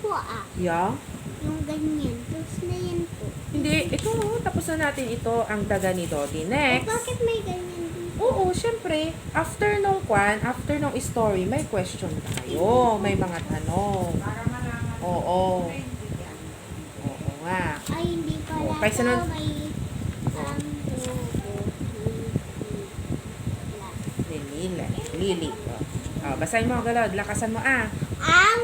po Yeah? Yung ganyan. Tapos na yan po. Hindi, ito, tapos na natin ito, ang daga ni Dodi. Next. Bakit may ganyan dito? Oo, syempre, after nung story, may question tayo. May mga tanong. Oo. Oo nga. Ay, hindi pala. Okay, sunod. May lobo. Lili. Basahin mo, galod. Lakasan mo, Ang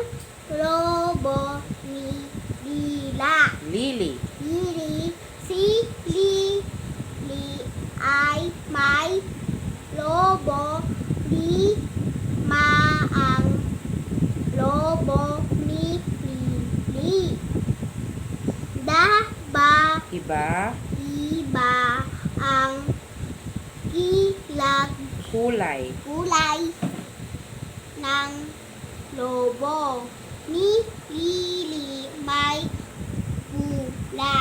lobo ni Lila. Lili. Si Lili ay may lobo. Ang lobo ni Lili. Iba. Ang Kulay. ng lobo ni Lili may pula.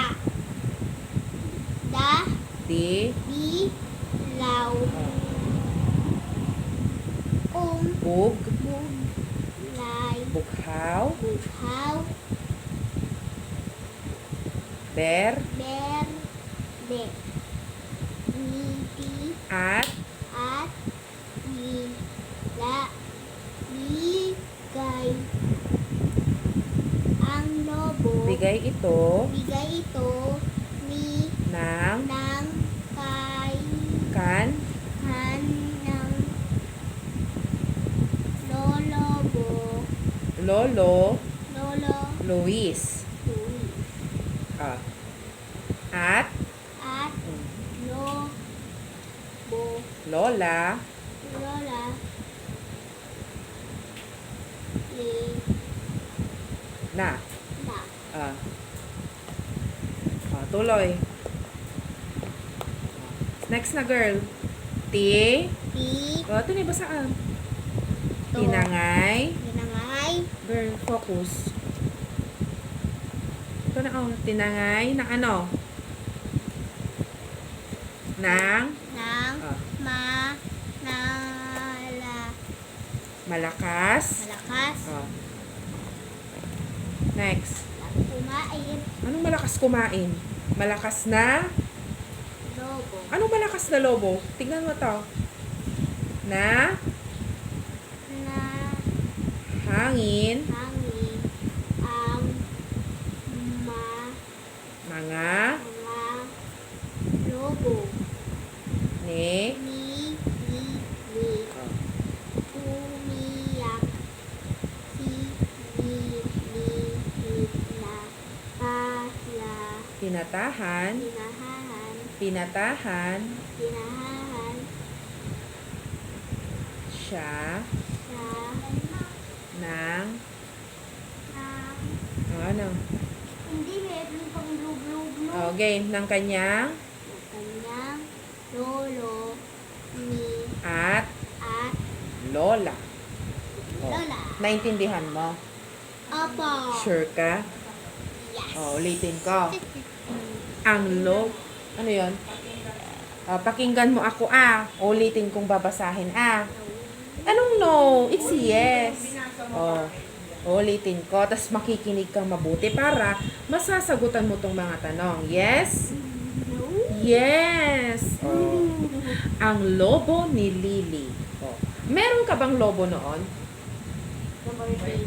Dilaw. Bug. Bulay. Bughaw. Ber. Berde. Ngiti. At. Bigay. Ang lobo. Bigay ito. Ng Kan. ng Lolo. Luis. At. Lola. Na. Tuloy. Next na, girl. Ito na ba saan? Tinangay. Girl, focus. Ito na, tinangay ng ano? Malakas. Next. Kumain. Anong malakas kumain? Malakas na? Lobo. Anong malakas na lobo? Tingnan mo to. Na? Hangin. Ang Mga. lobo. Ni. Umiyak si Lili na Pinatahan. Siya. Ng. Ano? Hindi, meron pang blue. Game ng kanyang. Lolo ni At. Lola. Naintindihan mo? Opo. Sure ka? Yes. Ulitin ko. Ang ano yon? Pakinggan mo ako, ulitin kong babasahin, Anong no? It's yes. Ulitin ko. Tapos makikinig kang mabuti para masasagutan mo tong mga tanong. Yes? No. Yes. Ang lobo ni Lili. Meron ka bang lobo noon?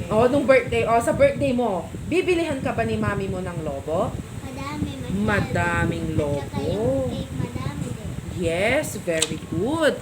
Nung birthday. Sa birthday mo, bibilihan ka ba ni mami mo ng lobo? Madaming lobo. At saka yung cake, madami din. Yes, very good.